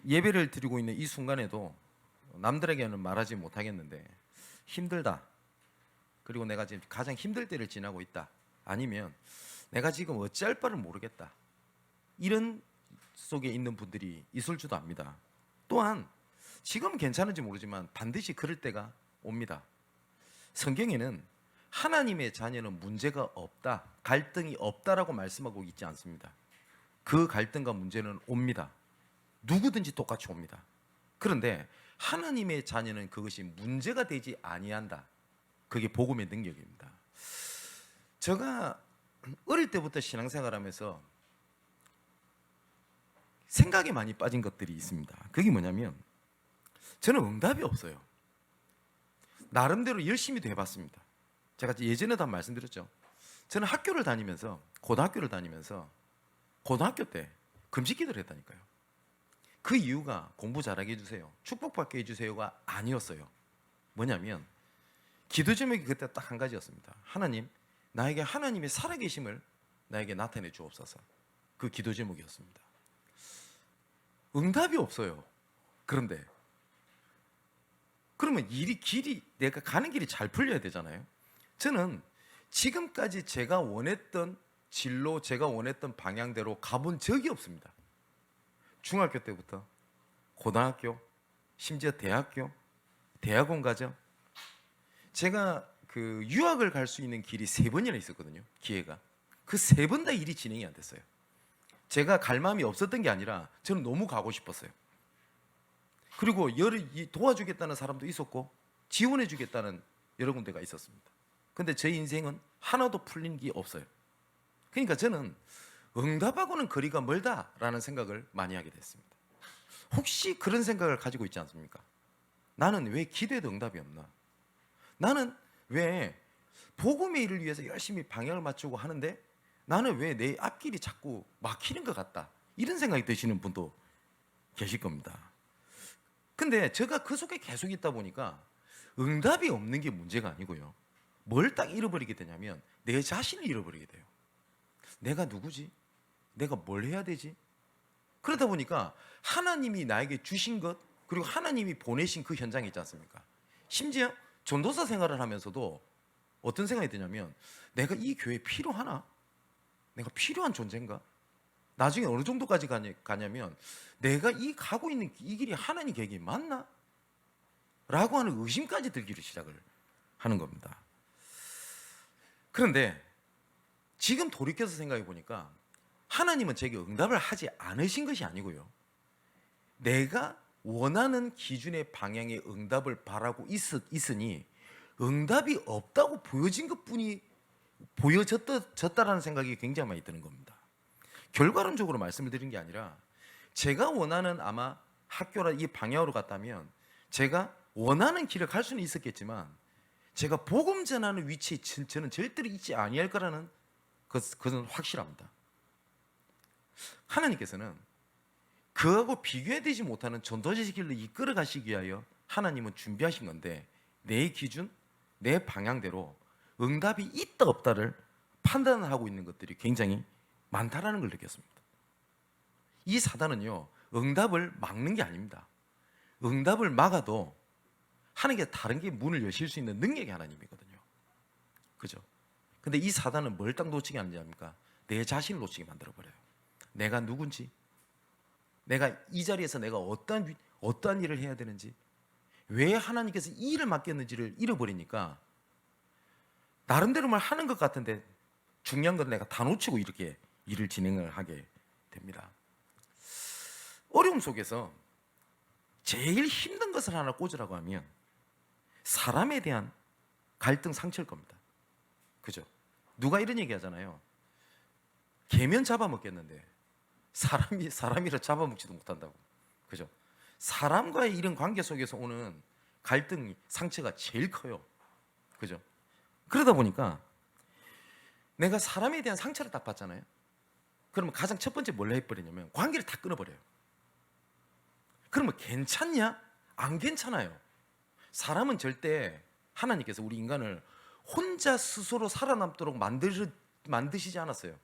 예배를 드리고 있는 이 순간에도 남들에게는 말하지 못하겠는데 힘들다, 그리고 내가 지금 가장 힘들 때를 지나고 있다, 아니면 내가 지금 어찌할 바를 모르겠다, 이런 속에 있는 분들이 있을 줄도 압니다. 또한 지금 괜찮은지 모르지만 반드시 그럴 때가 옵니다. 성경에는 하나님의 자녀는 문제가 없다, 갈등이 없다라고 말씀하고 있지 않습니다. 그 갈등과 문제는 옵니다. 누구든지 똑같이 옵니다. 그런데 하나님의 자녀는 그것이 문제가 되지 아니한다. 그게 복음의 능력입니다. 제가 어릴 때부터 신앙생활하면서 생각에 많이 빠진 것들이 있습니다. 그게 뭐냐면 저는 응답이 없어요. 나름대로 열심히도 해봤습니다. 제가 예전에도 한 말씀드렸죠. 저는 학교를 다니면서 고등학교 때 금식기도를 했다니까요. 그 이유가 공부 잘하게 해주세요, 축복받게 해주세요가 아니었어요. 뭐냐면 기도 제목이 그때 딱 한 가지였습니다. 하나님, 나에게 하나님의 살아계심을 나에게 나타내 주옵소서. 그 기도 제목이었습니다. 응답이 없어요. 그런데 그러면 길이 내가 가는 길이 잘 풀려야 되잖아요. 저는 지금까지 제가 원했던 진로, 제가 원했던 방향대로 가본 적이 없습니다. 중학교 때부터 고등학교, 심지어 대학교, 대학원 과정, 제가 그 유학을 갈 수 있는 길이 3번이나 있었거든요. 기회가. 그 3번 다 일이 진행이 안 됐어요. 제가 갈 마음이 없었던 게 아니라 저는 너무 가고 싶었어요. 그리고 도와주겠다는 사람도 있었고 지원해 주겠다는 여러 군데가 있었습니다. 근데 제 인생은 하나도 풀린 게 없어요. 그러니까 저는 응답하고는 거리가 멀다라는 생각을 많이 하게 됐습니다. 혹시 그런 생각을 가지고 있지 않습니까? 나는 왜 기도해도 응답이 없나? 나는 왜 복음의 일을 위해서 열심히 방향을 맞추고 하는데 나는 왜 내 앞길이 자꾸 막히는 것 같다, 이런 생각이 드시는 분도 계실 겁니다. 근데 제가 그 속에 계속 있다 보니까 응답이 없는 게 문제가 아니고요, 뭘 딱 잃어버리게 되냐면 내 자신을 잃어버리게 돼요. 내가 누구지? 내가 뭘 해야 되지? 그러다 보니까 하나님이 나에게 주신 것, 그리고 하나님이 보내신 그 현장이 있지 않습니까? 심지어 전도사 생활을 하면서도 어떤 생각이 드냐면 내가 이 교회에 필요하나? 내가 필요한 존재인가? 나중에 어느 정도까지 가냐면 내가 가고 있는 이 길이 하나님 계획이 맞나? 라고 하는 의심까지 들기를 시작을 하는 겁니다. 그런데 지금 돌이켜서 생각해 보니까 하나님은 제게 응답을 하지 않으신 것이 아니고요, 내가 원하는 기준의 방향의 응답을 바라고 있으니 응답이 없다고 보여진 것뿐이 보여졌다라는 생각이 굉장히 많이 드는 겁니다. 결과론적으로 말씀을 드린 게 아니라 제가 원하는 아마 학교나 이 방향으로 갔다면 제가 원하는 길을 갈 수는 있었겠지만 제가 복음 전하는 위치에 저는 절대로 있지 아니할 거라는 그것은 확실합니다. 하나님께서는 그하고 비교되지 못하는 전도자의 길로 이끌어 가시기 위하여 하나님은 준비하신 건데 내 기준, 내 방향대로 응답이 있다 없다를 판단을 하고 있는 것들이 굉장히 많다라는 걸 느꼈습니다. 이 사단은요, 응답을 막는 게 아닙니다. 응답을 막아도 하나님께 다른 게 문을 여실 수 있는 능력이 하나님이거든요. 그죠? 근데 이 사단은 뭘 딱 놓치게 하는지 압니까? 내 자신을 놓치게 만들어버려요. 내가 누군지, 내가 이 자리에서 내가 어떠한 일을 해야 되는지, 왜 하나님께서 이 일을 맡겼는지를 잃어버리니까 나름대로만 하는 것 같은데 중요한 건 내가 다 놓치고 이렇게 일을 진행을 하게 됩니다. 어려움 속에서 제일 힘든 것을 하나 꽂으라고 하면 사람에 대한 갈등, 상처일 겁니다. 그죠? 누가 이런 얘기 하잖아요. 개면 잡아먹겠는데 사람이라 잡아먹지도 못한다고. 그죠? 사람과의 이런 관계 속에서 오는 갈등, 상처가 제일 커요. 그죠? 그러다 보니까 내가 사람에 대한 상처를 딱 받잖아요. 그러면 가장 첫 번째 뭘 해버리냐면 관계를 다 끊어버려요. 그러면 괜찮냐? 안 괜찮아요. 사람은 절대 하나님께서 우리 인간을 혼자 스스로 살아남도록 만드시지 않았어요.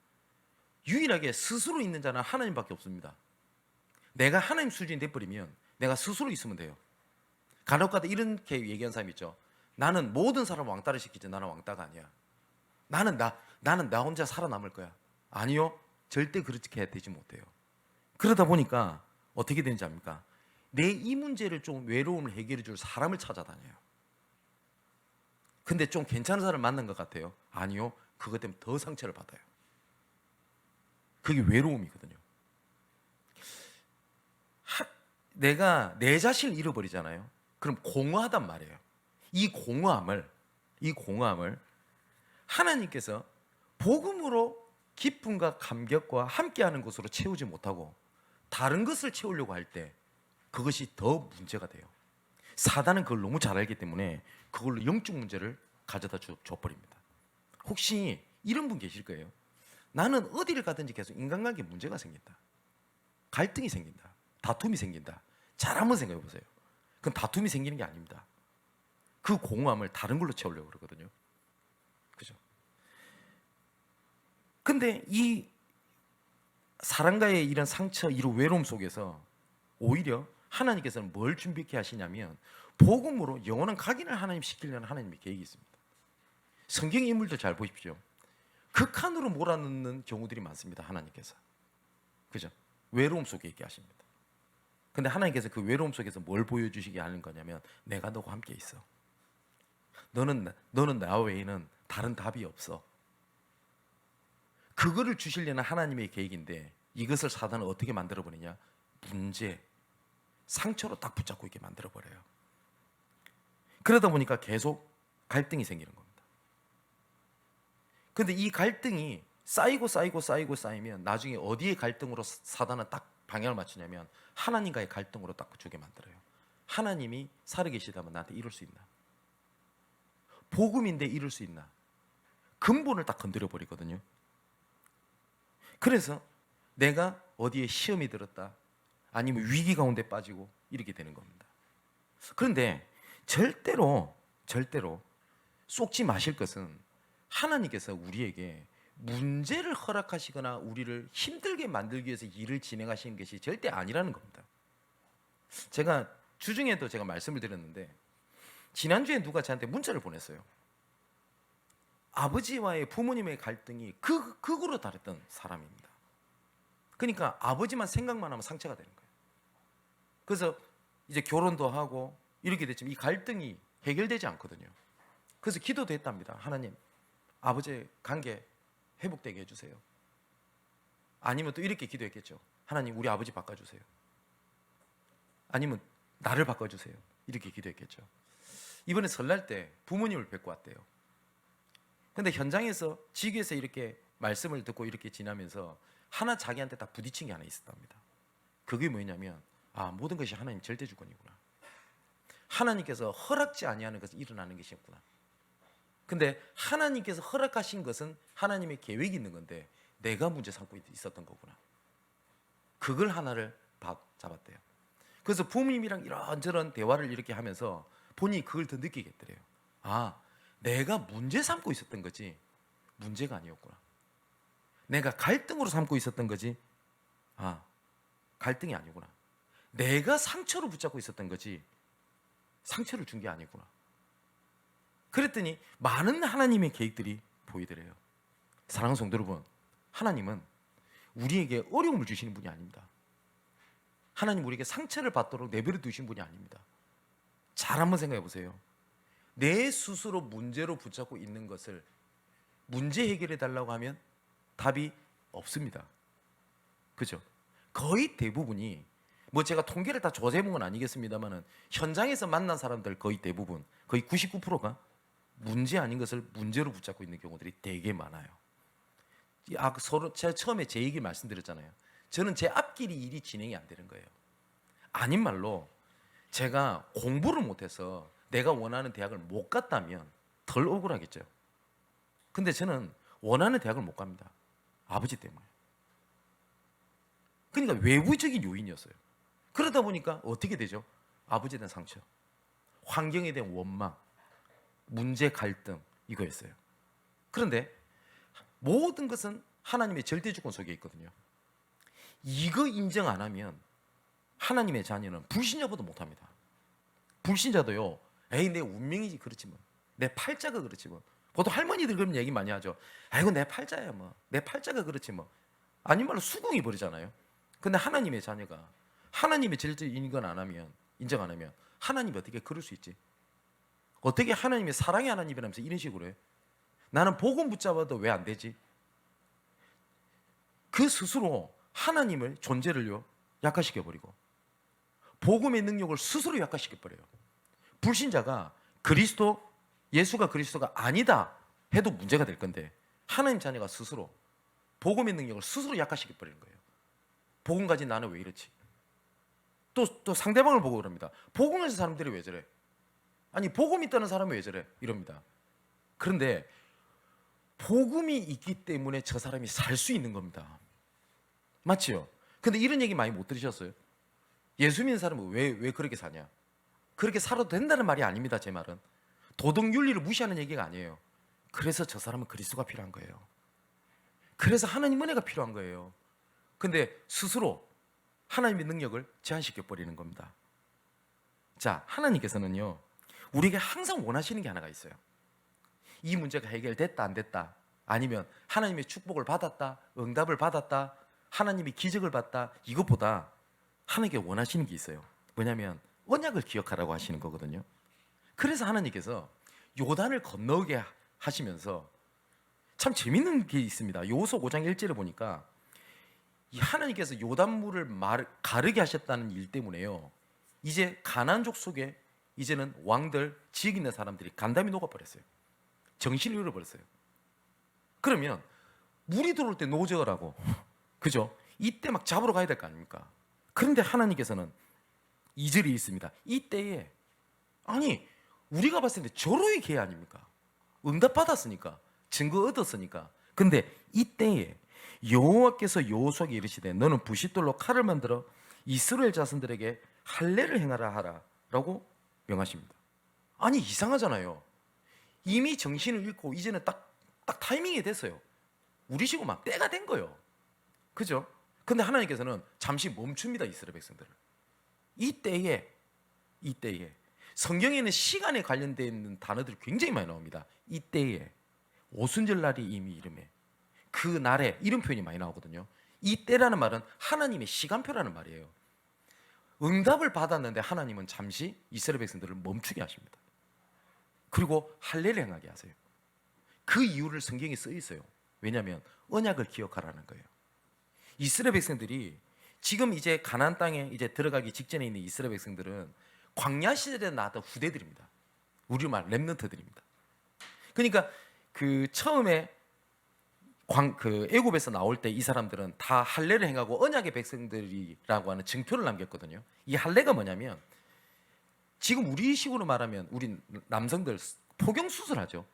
유일하게 스스로 있는 자는 하나님밖에 없습니다. 내가 하나님 수준이 돼버리면 내가 스스로 있으면 돼요. 간혹가다 이렇게 얘기한 사람이 있죠. 나는 모든 사람 왕따를 시키지 나는 왕따가 아니야. 나는 나 혼자 살아남을 거야. 아니요, 절대 그렇게 되지 못해요. 그러다 보니까 어떻게 되는지 압니까? 내 이 문제를 좀 외로움을 해결해 줄 사람을 찾아다녀요. 근데 좀 괜찮은 사람을 만난 것 같아요. 아니요, 그것 때문에 더 상처를 받아요. 그게 외로움이거든요. 내가 내 자신을 잃어버리잖아요. 그럼 공허하단 말이에요. 이 공허함을 하나님께서 복음으로 기쁨과 감격과 함께하는 것으로 채우지 못하고 다른 것을 채우려고 할 때 그것이 더 문제가 돼요. 사단은 그걸 너무 잘 알기 때문에 그걸로 영적 문제를 가져다 줘버립니다. 혹시 이런 분 계실 거예요. 나는 어디를 가든지 계속 인간관계에 문제가 생긴다. 갈등이 생긴다. 다툼이 생긴다. 잘 한번 생각해 보세요. 그건 다툼이 생기는 게 아닙니다. 그 공허함을 다른 걸로 채우려고 그러거든요. 그죠? 근데 이 사랑과의 이런 상처, 이런 외로움 속에서 오히려 하나님께서는 뭘 준비케 하시냐면 복음으로 영원한 각인을 하나님 시키려는 하나님의 계획이 있습니다. 성경 인물들 잘 보십시오. 극한으로 몰아넣는 경우들이 많습니다. 하나님께서. 그죠? 외로움 속에 있게 하십니다. 근데 하나님께서 그 외로움 속에서 뭘 보여주시게 하는 거냐면 내가 너와 함께 있어. 너는 나 외에는 다른 답이 없어. 그거를 주시려는 하나님의 계획인데 이것을 사단은 어떻게 만들어버리냐? 문제, 상처로 딱 붙잡고 있게 만들어버려요. 그러다 보니까 계속 갈등이 생기는 겁니다. 근데 이 갈등이 쌓이면 나중에 어디에 갈등으로 사단은 딱 방향을 맞추냐면 하나님과의 갈등으로 딱 주게 만들어요. 하나님이 살아계시다면 나한테 이룰 수 있나? 복음인데 이룰 수 있나? 근본을 딱 건드려 버리거든요. 그래서 내가 어디에 시험이 들었다 아니면 위기 가운데 빠지고 이렇게 되는 겁니다. 그런데 절대로 쏟지 마실 것은 하나님께서 우리에게 문제를 허락하시거나 우리를 힘들게 만들기 위해서 일을 진행하시는 것이 절대 아니라는 겁니다. 제가 주중에도 제가 말씀을 드렸는데 지난주에 누가 저한테 문자를 보냈어요. 아버지와의 부모님의 갈등이 극으로 다랬던 사람입니다. 그러니까 아버지만 생각만 하면 상처가 되는 거예요. 그래서 이제 결혼도 하고 이렇게 됐지만 이 갈등이 해결되지 않거든요. 그래서 기도도 했답니다. 하나님, 아버지의 관계 회복되게 해주세요. 아니면 또 이렇게 기도했겠죠. 하나님, 우리 아버지 바꿔주세요. 아니면 나를 바꿔주세요. 이렇게 기도했겠죠. 이번에 설날 때 부모님을 뵙고 왔대요. 근데 현장에서 지교에서 이렇게 말씀을 듣고 이렇게 지나면서 하나 자기한테 딱 부딪힌 게 하나 있었답니다. 그게 뭐냐면 모든 것이 하나님 절대 주권이구나. 하나님께서 허락지 아니하는 것은 일어나는 것이었구나. 근데 하나님께서 허락하신 것은 하나님의 계획이 있는 건데 내가 문제 삼고 있었던 거구나. 그걸 하나를 잡았대요. 그래서 부모님이랑 이런저런 대화를 이렇게 하면서 본인이 그걸 더 느끼겠더래요. 내가 문제 삼고 있었던 거지 문제가 아니었구나. 내가 갈등으로 삼고 있었던 거지 갈등이 아니구나. 내가 상처로 붙잡고 있었던 거지 상처를 준 게 아니구나. 그랬더니 많은 하나님의 계획들이 보이더래요. 사랑하는 성도 여러분, 하나님은 우리에게 어려움을 주시는 분이 아닙니다. 하나님 우리에게 상처를 받도록 내버려 두신 분이 아닙니다. 잘 한번 생각해 보세요. 내 스스로 문제로 붙잡고 있는 것을 문제 해결해 달라고 하면 답이 없습니다. 그죠? 거의 대부분이 제가 통계를 다 조사해본 건 아니겠습니다만은 현장에서 만난 사람들 거의 대부분 거의 99%가 문제 아닌 것을 문제로 붙잡고 있는 경우들이 되게 많아요. 제가 처음에 제 얘기를 말씀드렸잖아요. 저는 제 앞길이 일이 진행이 안 되는 거예요. 아닌 말로 제가 공부를 못해서 내가 원하는 대학을 못 갔다면 덜 억울하겠죠. 근데 저는 원하는 대학을 못 갑니다. 아버지 때문에. 그러니까 외부적인 요인이었어요. 그러다 보니까 어떻게 되죠? 아버지에 대한 상처, 환경에 대한 원망, 문제 갈등 이거였어요. 그런데 모든 것은 하나님의 절대 주권 속에 있거든요. 이거 인정 안 하면 하나님의 자녀는 불신자보다 못합니다. 불신자도요, 에이 내 운명이지 그렇지 뭐, 내 팔자가 그렇지 뭐. 보통 할머니들 그런 얘기 많이 하죠. 아이고 내 팔자야 뭐, 내 팔자가 그렇지 뭐. 아닌 말로 수긍이 버리잖아요. 근데 하나님의 자녀가 하나님의 절대 인권 안 하면, 인정 안 하면 하나님이 어떻게 그럴 수 있지? 어떻게 하나님의 사랑의 하나님이라면서 이런 식으로 해? 나는 복음 붙잡아도 왜 안 되지? 그 스스로 하나님을 존재를요 약화시켜 버리고 복음의 능력을 스스로 약화시켜 버려요. 불신자가 그리스도, 예수가 그리스도가 아니다 해도 문제가 될 건데 하나님 자녀가 스스로 복음의 능력을 스스로 약화시켜 버리는 거예요. 복음 가진 나는 왜 이렇지? 또 상대방을 보고 그럽니다. 복음 가진 사람들이 왜 저래? 아니 복음 있다는 사람이 왜 저래? 이럽니다. 그런데 복음이 있기 때문에 저 사람이 살 수 있는 겁니다. 맞지요? 근데 이런 얘기 많이 못 들으셨어요? 예수 믿는 사람은 왜 그렇게 사냐? 그렇게 살아도 된다는 말이 아닙니다. 제 말은 도덕 윤리를 무시하는 얘기가 아니에요. 그래서 저 사람은 그리스도가 필요한 거예요. 그래서 하나님 은혜가 필요한 거예요. 근데 스스로 하나님의 능력을 제한시켜 버리는 겁니다. 자, 하나님께서는요 우리에게 항상 원하시는 게 하나가 있어요. 이 문제가 해결됐다 안 됐다, 아니면 하나님의 축복을 받았다, 응답을 받았다, 하나님의 기적을 봤다, 이것보다 하나님께 원하시는 게 있어요. 뭐냐면 언약을 기억하라고 하시는 거거든요. 그래서 하나님께서 요단을 건너게 하시면서 참 재밌는 게 있습니다. 여호수아 5장 1절에 보니까 이 하나님께서 요단물을 가르게 하셨다는 일 때문에요, 이제 가나안족 속에 이제는 왕들, 지역 있는 사람들이 간담이 녹아버렸어요. 정신을 잃어버렸어요. 그러면 물이 들어올 때 노저라고, 그죠? 이때 막 잡으러 가야 될 거 아닙니까? 그런데 하나님께서는 2절이 있습니다. 이때에, 아니 우리가 봤을 때 절호의 기회 아닙니까? 응답 받았으니까, 증거 얻었으니까. 근데 이때에 여호와께서 여호수아에게 이르시되 너는 부싯돌로 칼을 만들어 이스라엘 자손들에게 할례를 행하라 하라라고 명하십니다. 아니 이상하잖아요. 이미 정신을 잃고 이제는 딱 타이밍이 됐어요. 우리시고 막 때가 된 거예요. 그죠? 근데 하나님께서는 잠시 멈춥니다. 이스라엘 백성들을. 이때에 성경에는 시간에 관련되어 있는 단어들이 굉장히 많이 나옵니다. 이때에, 오순절 날이 이미 이름에, 그 날에, 이런 표현이 많이 나오거든요. 이때라는 말은 하나님의 시간표라는 말이에요. 응답을 받았는데 하나님은 잠시 이스라엘 백성들을 멈추게 하십니다. 그리고 할례를 행하게 하세요. 그 이유를 성경에 써 있어요. 왜냐하면 언약을 기억하라는 거예요. 이스라엘 백성들이 지금 이제 가나안 땅에 이제 들어가기 직전에 있는 이스라엘 백성들은 광야 시절에 나왔던 후대들입니다. 우리말 렘넌트들입니다. 그러니까 그 처음에 애굽에서 나올 때 이 사람들은 다 할례를 행하고 언약의 백성들이라고 하는 증표를 남겼거든요. 이 할례가 뭐냐면 지금 우리식으로 말하면 우리 남성들 포경 수술하죠.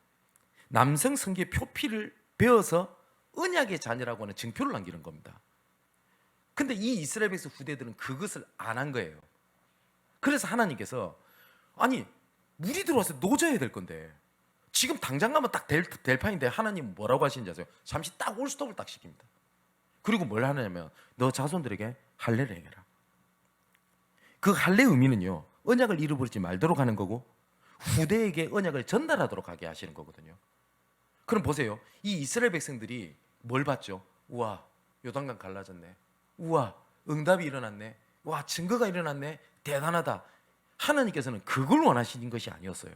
남성 성기의 표피를 베어서 언약의 자녀라고 하는 증표를 남기는 겁니다. 근데 이 이스라엘 백성 후대들은 그것을 안 한 거예요. 그래서 하나님께서, 아니 물이 들어와서 노져야 될 건데 지금 당장 가면 딱 될 판인데 하나님 뭐라고 하시는지 아세요? 잠시 딱 올스톱을 딱 시킵니다. 그리고 뭘 하느냐면 너 자손들에게 할례를 행해라. 그 할례 의미는요, 언약을 잃어버리지 말도록 하는 거고 후대에게 언약을 전달하도록 하게 하시는 거거든요. 그럼 보세요. 이 이스라엘 백성들이 뭘 봤죠? 우와, 요단강 갈라졌네. 우와, 응답이 일어났네. 와, 증거가 일어났네. 대단하다. 하나님께서는 그걸 원하시는 것이 아니었어요.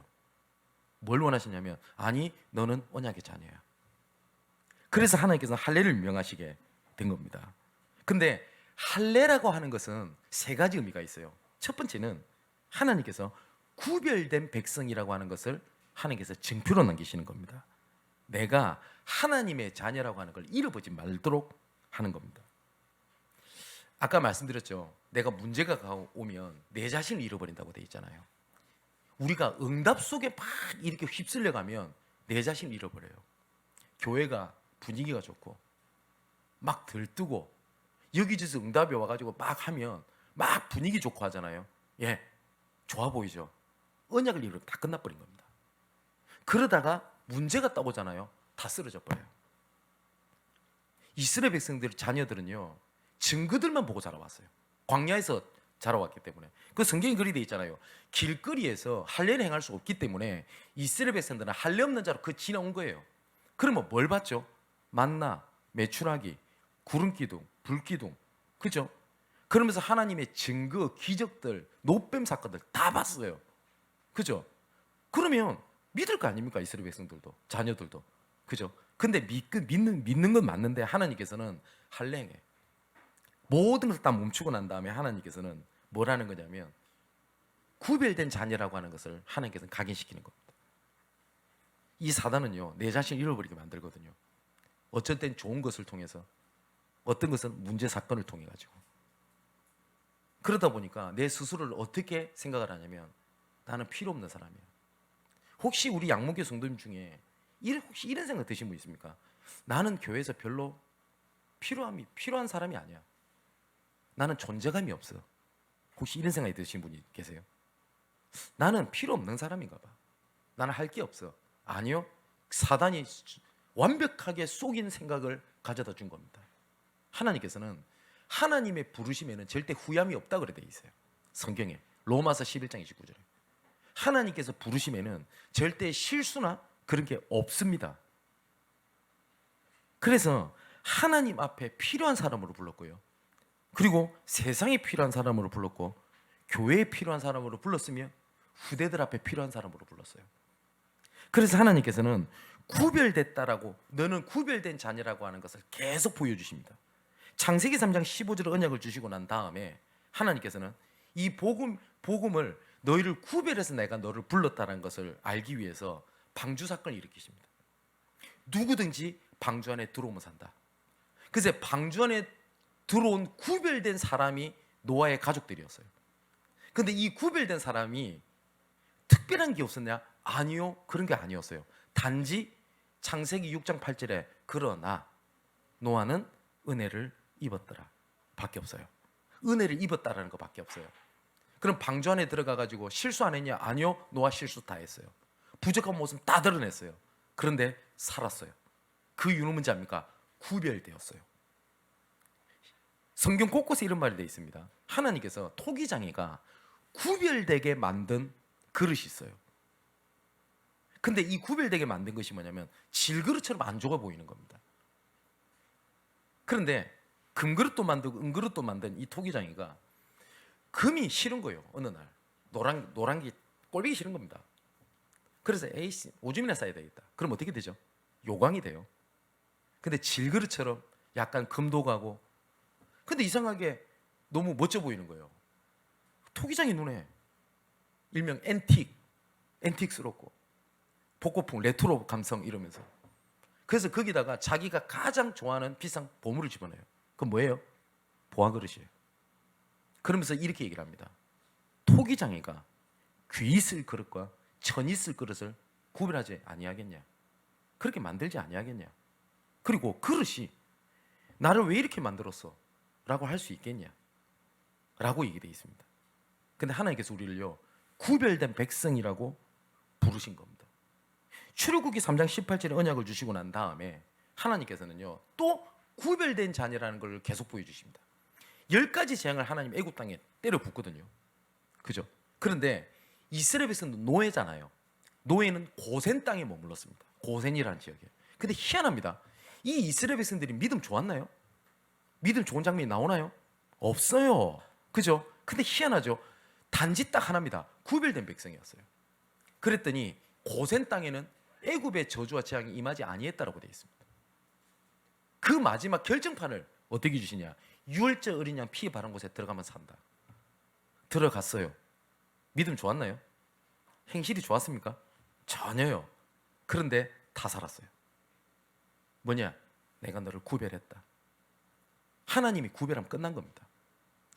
뭘 원하시냐면, 아니 너는 언약의 자녀야. 그래서 하나님께서는 할례를 명하시게 된 겁니다. 근데 할례라고 하는 것은 세 가지 의미가 있어요. 첫 번째는 하나님께서 구별된 백성이라고 하는 것을 하나님께서 증표로 남기시는 겁니다. 내가 하나님의 자녀라고 하는 걸 잃어보지 말도록 하는 겁니다. 아까 말씀드렸죠. 내가 문제가 오면 내 자신을 잃어버린다고 돼 있잖아요. 우리가 응답 속에 막 이렇게 휩쓸려 가면 내 자신을 잃어버려요. 교회가 분위기가 좋고 막 들뜨고 여기저기서 응답이 와가지고 막 하면 막 분위기 좋고 하잖아요. 예, 좋아 보이죠. 언약을 잃으면 다 끝나버린 겁니다. 그러다가 문제가 떠오잖아요. 다 쓰러져 버려요. 이스라엘 백성들 자녀들은요 증거들만 보고 자라왔어요. 광야에서 자라왔기 때문에. 그 성경에 그리 돼 있잖아요. 길거리에서 할례를 행할 수 없기 때문에 이스라엘 백성들은 할례 없는 자로 그 지나온 거예요. 그러면 뭘 봤죠? 만나, 메추라기, 구름기둥, 불기둥, 그죠? 그러면서 하나님의 증거, 기적들, 노뱀 사건들 다 봤어요. 그죠? 그러면 믿을 거 아닙니까? 이스라엘 백성들도, 자녀들도, 그죠? 근데 믿는 건 맞는데 하나님께서는 할례 행해. 모든 것을 다 멈추고 난 다음에 하나님께서는 뭐라는 거냐면 구별된 자녀라고 하는 것을 하나님께서는 각인시키는 겁니다. 이 사단은요 내 자신을 잃어버리게 만들거든요. 어쩔 땐 좋은 것을 통해서, 어떤 것은 문제 사건을 통해 가지고. 그러다 보니까 내 스스로를 어떻게 생각을 하냐면 나는 필요 없는 사람이야. 혹시 우리 양목교 성도님 중에 혹시 이런 생각 드신 분 있습니까? 나는 교회에서 별로 필요한 사람이 아니야. 나는 존재감이 없어. 혹시 이런 생각이 드신 분이 계세요? 나는 필요 없는 사람인가 봐. 나는 할 게 없어. 아니요. 사단이 완벽하게 속인 생각을 가져다 준 겁니다. 하나님께서는 하나님의 부르심에는 절대 후회함이 없다 그래 돼 있어요. 성경에 로마서 11장 29절에 하나님께서 부르심에는 절대 실수나 그런 게 없습니다. 그래서 하나님 앞에 필요한 사람으로 불렀고요. 그리고 세상에 필요한 사람으로 불렀고 교회에 필요한 사람으로 불렀으며 후대들 앞에 필요한 사람으로 불렀어요. 그래서 하나님께서는 구별됐다라고, 너는 구별된 자녀라고 하는 것을 계속 보여주십니다. 창세기 3장 15절 언약을 주시고 난 다음에 하나님께서는 이 복음을 너희를 구별해서 내가 너를 불렀다는 것을 알기 위해서 방주 사건을 일으키십니다. 누구든지 방주 안에 들어오면 산다. 그래서 방주 안에 들어온 구별된 사람이 노아의 가족들이었어요. 근데 이 구별된 사람이 특별한 게 없었냐? 아니요. 그런 게 아니었어요. 단지 창세기 6장 8절에 그러나 노아는 은혜를 입었더라 밖에 없어요. 은혜를 입었다라는 거 밖에 없어요. 그럼 방주 안에 들어가 가지고 실수 안 했냐? 아니요. 노아 실수 다 했어요. 부족한 모습 다 드러냈어요. 그런데 살았어요. 그 이유는 뭔지 압니까? 구별되었어요. 성경 곳곳에 이런 말이 되어 있습니다. 하나님께서 토기장이가 구별되게 만든 그릇이 있어요. 근데 이 구별되게 만든 것이 뭐냐면 질그릇처럼 안 좋아 보이는 겁니다. 그런데 금그릇도 만들고 은그릇도 만든 이 토기장이가 금이 싫은 거예요. 어느 날 노란 게 꼴보기 싫은 겁니다. 그래서 에이씨 오줌이나 싸야 되겠다. 그럼 어떻게 되죠? 요광이 돼요. 근데 질그릇처럼 약간 금도 가고, 근데 이상하게 너무 멋져 보이는 거예요. 토기장이 눈에 일명 앤틱스럽고 복고풍, 레트로 감성 이러면서. 그래서 거기다가 자기가 가장 좋아하는 비싼 보물을 집어넣어요. 그건 뭐예요? 보화그릇이에요. 그러면서 이렇게 얘기를 합니다. 토기장이가 귀 있을 그릇과 천 있을 그릇을 구별하지 아니하겠냐? 그렇게 만들지 아니하겠냐? 그리고 그릇이 나를 왜 이렇게 만들었어? 라고 할 수 있겠냐? 라고 얘기되어 있습니다. 근데 하나님께서 우리를요 구별된 백성이라고 부르신 겁니다. 출애굽기 3장 18절에 언약을 주시고 난 다음에 하나님께서는요 또 구별된 자녀라는 걸 계속 보여주십니다. 10가지 재앙을 하나님 애굽 땅에 때려 붓거든요. 그죠? 그런데 이스라엘 백성도 노예잖아요. 노예는 고센 땅에 머물렀습니다. 고센이라는 지역에. 근데 희한합니다. 이 이스라엘 백성들이 믿음 좋았나요? 믿음 좋은 장면이 나오나요? 없어요. 그죠? 근데 희한하죠. 단지 딱 하나입니다. 구별된 백성이었어요. 그랬더니 고센 땅에는 애굽의 저주와 재앙이 임하지 아니했다라고 되어 있습니다. 그 마지막 결정판을 어떻게 주시냐? 유월절 어린 양 피 바른 곳에 들어가면 산다. 들어갔어요. 믿음 좋았나요? 행실이 좋았습니까? 전혀요. 그런데 다 살았어요. 뭐냐? 내가 너를 구별했다. 하나님이 구별하면 끝난 겁니다.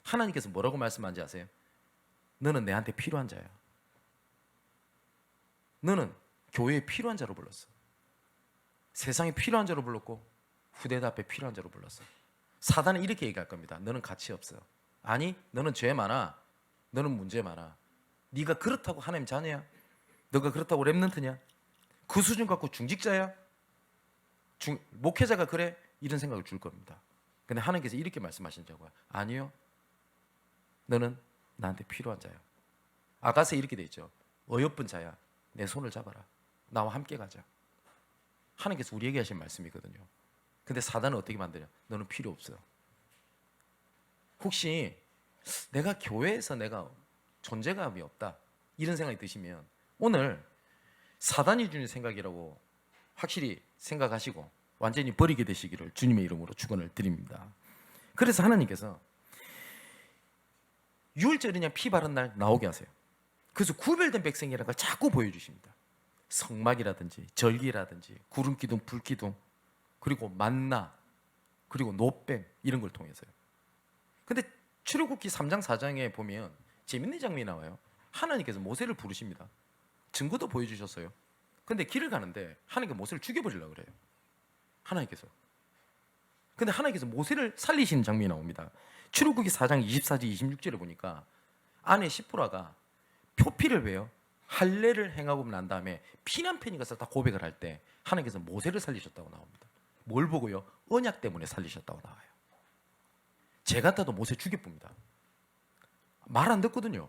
하나님께서 뭐라고 말씀하는지 아세요? 너는 내한테 필요한 자야. 너는 교회에 필요한 자로 불렀어. 세상에 필요한 자로 불렀고 후대들 앞에 필요한 자로 불렀어. 사단은 이렇게 얘기할 겁니다. 너는 가치 없어. 아니, 너는 죄 많아. 너는 문제 많아. 네가 그렇다고 하나님 자녀야? 너가 그렇다고 랩런트냐? 그 수준 갖고 중직자야? 목회자가 그래? 이런 생각을 줄 겁니다. 근데 하나님께서 이렇게 말씀하신다고요. 아니요. 너는 나한테 필요한 자야. 아가서에 이렇게 돼 있죠. 어여쁜 자야. 내 손을 잡아라. 나와 함께 가자. 하나님께서 우리에게 하신 말씀이거든요. 근데 사단은 어떻게 만드냐? 너는 필요 없어요. 혹시 내가 교회에서 내가 존재감이 없다 이런 생각이 드시면 오늘 사단이 주는 생각이라고 확실히 생각하시고 완전히 버리게 되시기를 주님의 이름으로 축원을 드립니다. 그래서 하나님께서 유월절이냐 피 바른 날 나오게 하세요. 그래서 구별된 백성이라는 걸 자꾸 보여주십니다. 성막이라든지 절기라든지 구름기둥 불기둥 그리고 만나 그리고 노뱀 이런 걸 통해서요. 근데 출애굽기 3장 4장에 보면 재밌는 장면이 나와요. 하나님께서 모세를 부르십니다. 증거도 보여주셨어요. 근데 길을 가는데 하나님께서 모세를 죽여버리려고 그래요. 하나님께서. 근데 하나님께서 모세를 살리시는 장면이 나옵니다. 출애굽기 4장 24절 26절에 보니까 아내 시프라가 표피를 왜요? 할례를 행하고 난 다음에 피난편이 가서 다 고백을 할 때 하나님께서 모세를 살리셨다고 나옵니다. 뭘 보고요? 언약 때문에 살리셨다고 나와요. 제 같아도 모세 죽여봅니다. 말 안 듣거든요.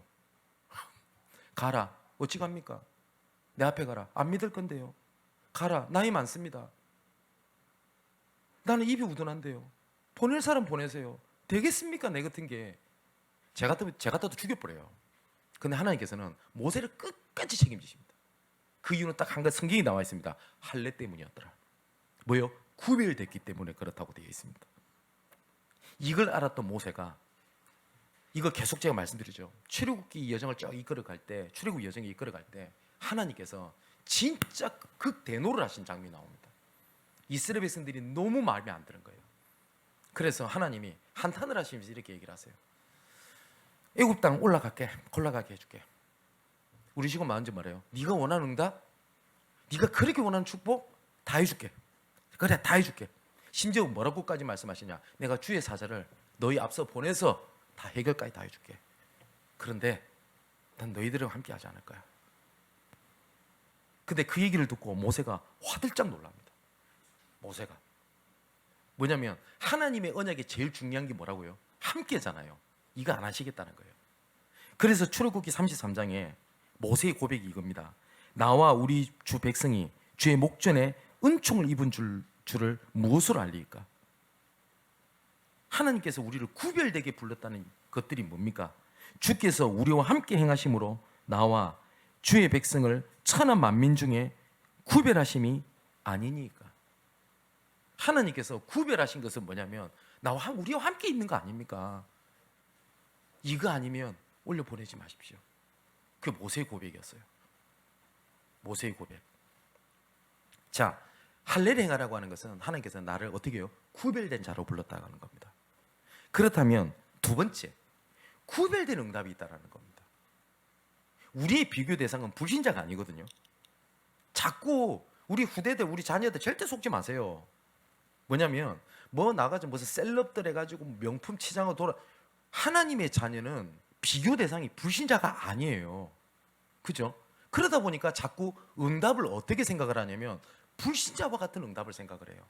가라. 어찌 갑니까? 내 앞에 가라. 안 믿을 건데요. 가라. 나이 많습니다. 나는 입이 우둔한데요. 보낼 사람 보내세요. 되겠습니까? 내 같은 게. 제 같아도 죽여버려요. 근데 하나님께서는 모세를 끝까지 책임지십니다. 그 이유는 딱 한 가지 성경이 나와 있습니다. 할례 때문이었더라. 뭐요? 구별됐기 때문에 그렇다고 되어 있습니다. 이걸 알았던 모세가 이거 계속 제가 말씀드리죠. 출애굽기 여정을 쭉 이끌어갈 때, 출애굽 여정에 이끌어갈 때 하나님께서 진짜 극대노를 하신 장면이 나옵니다. 이스라엘 백성들이 너무 마음에 안 드는 거예요. 그래서 하나님이 한탄을 하시면서 이렇게 얘기를 하세요. 애굽 땅 올라가게 해줄게. 우리 지금 마음지 말해요. 네가 원하는 응답, 네가 그렇게 원하는 축복 다 해줄게. 그래, 다 해줄게. 심지어 뭐라고까지 말씀하시냐? 내가 주의 사자를 너희 앞서 보내서 다 해결까지 다 해줄게. 그런데 난 너희들과 함께 하지 않을 거야. 근데 그 얘기를 듣고 모세가 화들짝 놀랍니다. 모세가 뭐냐면 하나님의 언약이 제일 중요한 게 뭐라고요? 함께잖아요. 이거 안 하시겠다는 거예요. 그래서 출애굽기 33장에 모세의 고백이 이겁니다. 나와 우리 주 백성이 주의 목전에 은총을 입은 줄을 무엇으로 알리까? 하나님께서 우리를 구별되게 불렀다는 것들이 뭡니까? 주께서 우리와 함께 행하심으로 나와 주의 백성을 천하 만민 중에 구별하심이 아니니까. 하나님께서 구별하신 것은 뭐냐면 나와 우리와 함께 있는 거 아닙니까? 이거 아니면 올려 보내지 마십시오. 그게 모세의 고백이었어요. 모세의 고백. 자, 할례를 행하라고 하는 것은 하나님께서 나를 어떻게 해요? 구별된 자로 불렀다고 하는 겁니다. 그렇다면 두 번째, 구별된 응답이 있다는 겁니다. 우리의 비교 대상은 불신자가 아니거든요. 자꾸 우리 후대들, 우리 자녀들 절대 속지 마세요. 뭐냐면 뭐 나가서 무슨 셀럽들 해가지고 명품 치장을 돌아. 하나님의 자녀는 비교 대상이 불신자가 아니에요. 그죠? 그러다 보니까 자꾸 응답을 어떻게 생각을 하냐면 불신자와 같은 응답을 생각을 해요.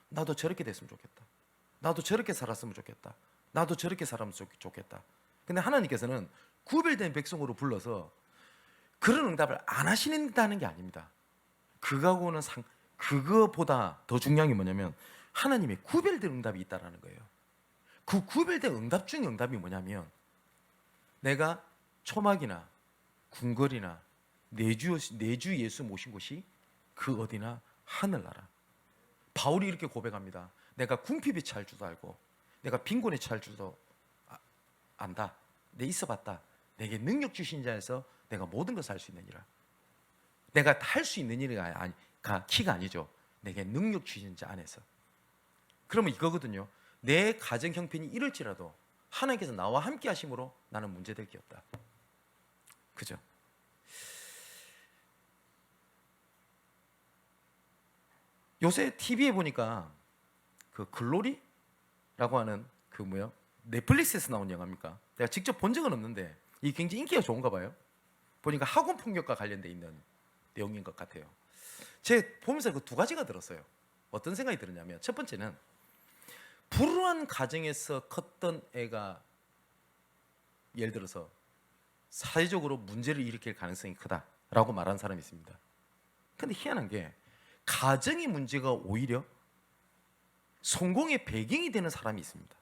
나도 저렇게 됐으면 좋겠다. 나도 저렇게 살았으면 좋겠다. 나도 저렇게 살았으면 좋겠다. 근데 하나님께서는 구별된 백성으로 불러서 그런 응답을 안 하시는다는 게 아닙니다. 그거보다 더 중요한 게 뭐냐면 하나님의 구별된 응답이 있다라는 거예요. 그 구별된 응답 중에 응답이 뭐냐면 내가 초막이나 궁궐이나 내주 예수 모신 곳이 그 어디나 하늘나라. 바울이 이렇게 고백합니다. 내가 궁핍에 처할 줄도 알고 내가 빈곤에 처할 줄도 안다. 내 있어봤다. 내게 능력 주신 자에서 내가 모든 것을 할 수 있느니라. 내가 할 수 있는 일이 키가 아니죠. 내게 능력 주신 자 안에서. 그러면 이거거든요. 내 가정 형편이 이럴지라도 하나님께서 나와 함께 하심으로 나는 문제될 게 없다. 그죠? 요새 TV에 보니까 그 글로리라고 하는 넷플릭스에서 나온 영화입니까? 내가 직접 본 적은 없는데 이게 굉장히 인기가 좋은가 봐요. 보니까 학원 폭력과 관련돼 있는 내용인 것 같아요. 제 보면서 그 두 가지가 들었어요. 어떤 생각이 들었냐면, 첫 번째는 불우한 가정에서 컸던 애가 예를 들어서 사회적으로 문제를 일으킬 가능성이 크다라고 말하는 사람이 있습니다. 근데 희한한 게 가정의 문제가 오히려 성공의 배경이 되는 사람이 있습니다.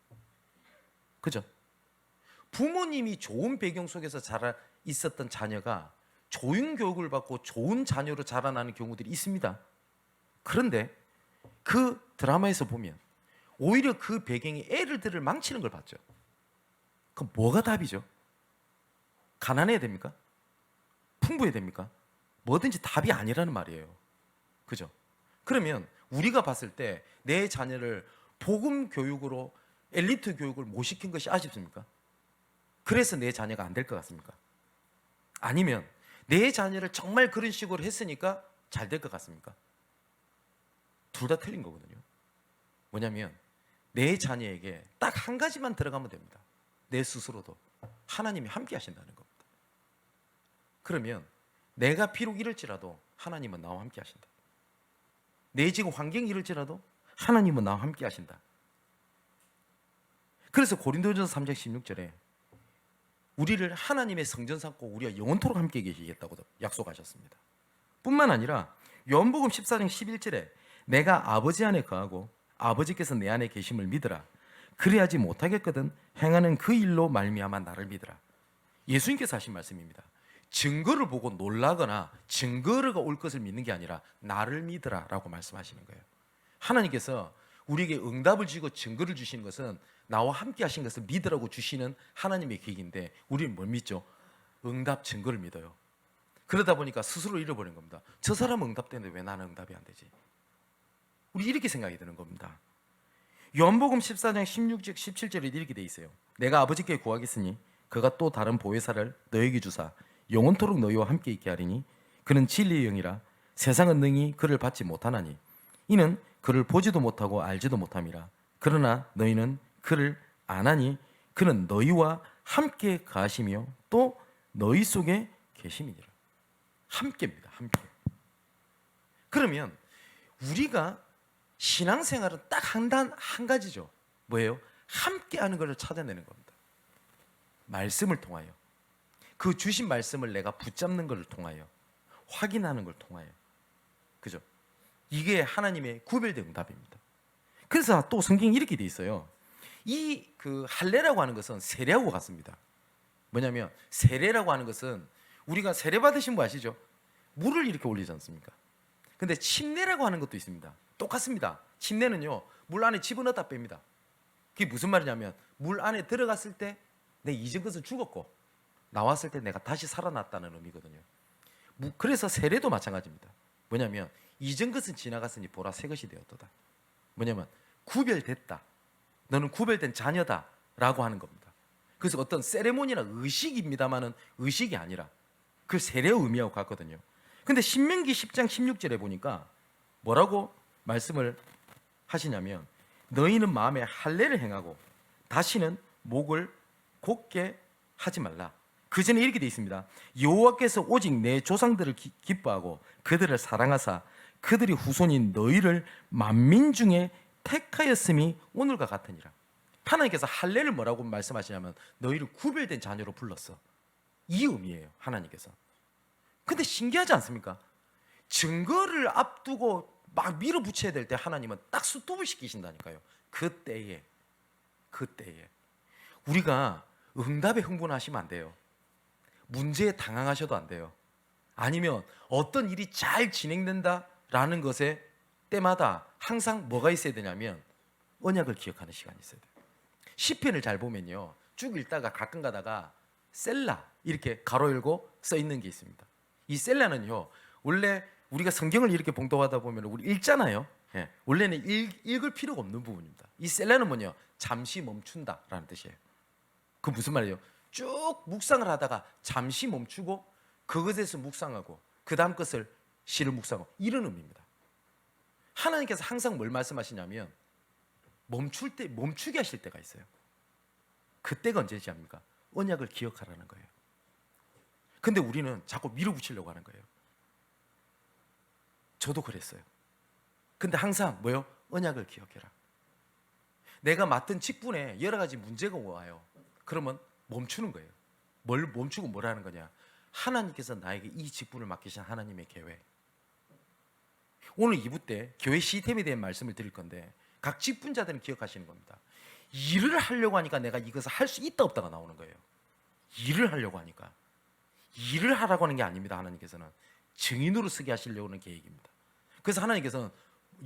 그죠? 부모님이 좋은 배경 속에서 자라 있었던 자녀가 좋은 교육을 받고 좋은 자녀로 자라나는 경우들이 있습니다. 그런데 그 드라마에서 보면 오히려 그 배경이 애들을 망치는 걸 봤죠. 그럼 뭐가 답이죠? 가난해야 됩니까? 풍부해야 됩니까? 뭐든지 답이 아니라는 말이에요. 그죠? 그러면 우리가 봤을 때 내 자녀를 복음 교육으로 엘리트 교육을 못 시킨 것이 아쉽습니까? 그래서 내 자녀가 안 될 것 같습니까? 아니면 내 자녀를 정말 그런 식으로 했으니까 잘 될 것 같습니까? 둘 다 틀린 거거든요. 뭐냐면 내 자녀에게 딱 한 가지만 들어가면 됩니다. 내 스스로도 하나님이 함께 하신다는 겁니다. 그러면 내가 비록 이럴지라도 하나님은 나와 함께 하신다. 내 지금 환경이 이럴지라도 하나님은 나와 함께 하신다. 그래서 고린도전서 3장 16절에 우리를 하나님의 성전 삼고 우리가 영원토록 함께 계시겠다고 약속하셨습니다. 뿐만 아니라 요한복음 14장 11절에 내가 아버지 안에 거하고 아버지께서 내 안에 계심을 믿으라. 그래야지 못하겠거든 행하는 그 일로 말미암아 나를 믿으라. 예수님께서 하신 말씀입니다. 증거를 보고 놀라거나 증거가 올 것을 믿는 게 아니라 나를 믿으라 라고 말씀하시는 거예요. 하나님께서 우리에게 응답을 주시고 증거를 주시는 것은 나와 함께 하신 것을 믿으라고 주시는 하나님의 계획인데 우리는 뭘 믿죠? 응답 증거를 믿어요. 그러다 보니까 스스로 잃어버린 겁니다. 저 사람은 응답되는데 왜 나는 응답이 안 되지? 우리 이렇게 생각이 드는 겁니다. 요한복음 14장 16절 17절에 이렇게 돼 있어요. 내가 아버지께 구하겠으니 그가 또 다른 보혜사를 너에게 주사 영원토록 너희와 함께 있게 하리니 그는 진리의 영이라 세상은 능히 그를 받지 못하나니 이는 그를 보지도 못하고 알지도 못함이라. 그러나 너희는 그를 아나니 그는 너희와 함께 가시며 또 너희 속에 계심이니라. 함께입니다. 함께. 그러면 우리가 신앙생활은 딱 한 가지죠. 뭐예요? 함께하는 것을 찾아내는 겁니다. 말씀을 통하여 그 주신 말씀을 내가 붙잡는 것을 통하여 확인하는 걸 통하여 그죠? 이게 하나님의 구별된 응답입니다. 그래서 또 성경이 이렇게 돼 있어요. 이 그 할례라고 하는 것은 세례하고 같습니다. 뭐냐면 세례라고 하는 것은 우리가 세례 받으신 거 아시죠? 물을 이렇게 올리지 않습니까? 근데 침례라고 하는 것도 있습니다. 똑같습니다. 침례는요 물 안에 집어넣었다 뺍니다. 그게 무슨 말이냐면 물 안에 들어갔을 때 내 잊은 것은 죽었고 나왔을 때 내가 다시 살아났다는 의미거든요. 그래서 세례도 마찬가지입니다. 뭐냐면 잊은 것은 지나갔으니 보라 새 것이 되었도다. 뭐냐면 구별됐다. 너는 구별된 자녀다 라고 하는 겁니다. 그래서 어떤 세레모니나 의식입니다만은 의식이 아니라 그 세례의 의미하고 같거든요. 근데 신명기 10장 16절에 보니까 뭐라고 말씀을 하시냐면 너희는 마음에 할례를 행하고 다시는 목을 곧게 하지 말라. 그 전에 이렇게 되어 있습니다. 여호와께서 오직 내 조상들을 기뻐하고 그들을 사랑하사 그들이 후손인 너희를 만민 중에 택하였음이 오늘과 같으니라. 하나님께서 할례를 뭐라고 말씀하시냐면 너희를 구별된 자녀로 불렀어. 이 의미예요. 하나님께서. 근데 신기하지 않습니까? 증거를 앞두고 막 밀어붙여야 될 때 하나님은 딱 스톱을 시키신다니까요. 그때에 우리가 응답에 흥분하시면 안 돼요. 문제에 당황하셔도 안 돼요. 아니면 어떤 일이 잘 진행된다라는 것에 때마다 항상 뭐가 있어야 되냐면 언약을 기억하는 시간이 있어야 돼요. 시편을 잘 보면요 쭉 읽다가 가끔 가다가 셀라 이렇게 가로 열고 써 있는 게 있습니다. 이 셀라는요 원래 우리가 성경을 이렇게 봉독하다 보면 우리 읽잖아요. 예, 원래는 읽을 필요가 없는 부분입니다. 이 셀라는 뭐냐? 잠시 멈춘다라는 뜻이에요. 그 무슨 말이에요? 쭉 묵상을 하다가 잠시 멈추고 그것에서 묵상하고 그 다음 것을 시를 묵상하고 이런 의미입니다. 하나님께서 항상 뭘 말씀하시냐면 멈출 때 멈추게 하실 때가 있어요. 그때가 언제지 합니까? 언약을 기억하라는 거예요. 근데 우리는 자꾸 밀어붙이려고 하는 거예요. 저도 그랬어요. 근데 항상 뭐요? 언약을 기억해라. 내가 맡은 직분에 여러 가지 문제가 와요. 그러면 멈추는 거예요. 뭘 멈추고 뭘 하는 거냐? 하나님께서 나에게 이 직분을 맡기신 하나님의 계획. 오늘 2부 때 교회 시스템에 대한 말씀을 드릴 건데 각 직분자들은 기억하시는 겁니다. 일을 하려고 하니까 내가 이것을 할 수 있다 없다가 나오는 거예요. 일을 하려고 하니까. 일을 하라고 하는 게 아닙니다. 하나님께서는 증인으로 쓰게 하시려고 하는 계획입니다. 그래서 하나님께서는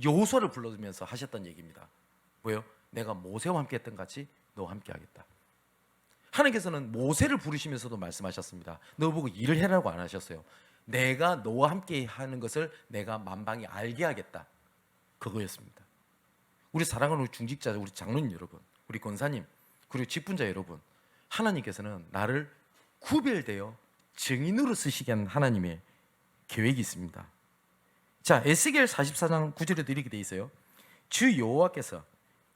여호수아를 불러주면서 하셨던 얘기입니다. 뭐예요? 내가 모세와 함께 했던 같이 너와 함께 하겠다. 하나님께서는 모세를 부르시면서도 말씀하셨습니다. 너 보고 일을 해라고 안 하셨어요. 내가 너와 함께 하는 것을 내가 만방에 알게 하겠다. 그거였습니다. 우리 사랑하는 우리 중직자, 우리 장로님 여러분, 우리 권사님, 그리고 직분자 여러분, 하나님께서는 나를 구별되어 증인으로 쓰시게 하는 하나님의 계획이 있습니다. 자, 에스겔 44장 9절에도 이렇게 돼 있어요. 주 여호와께서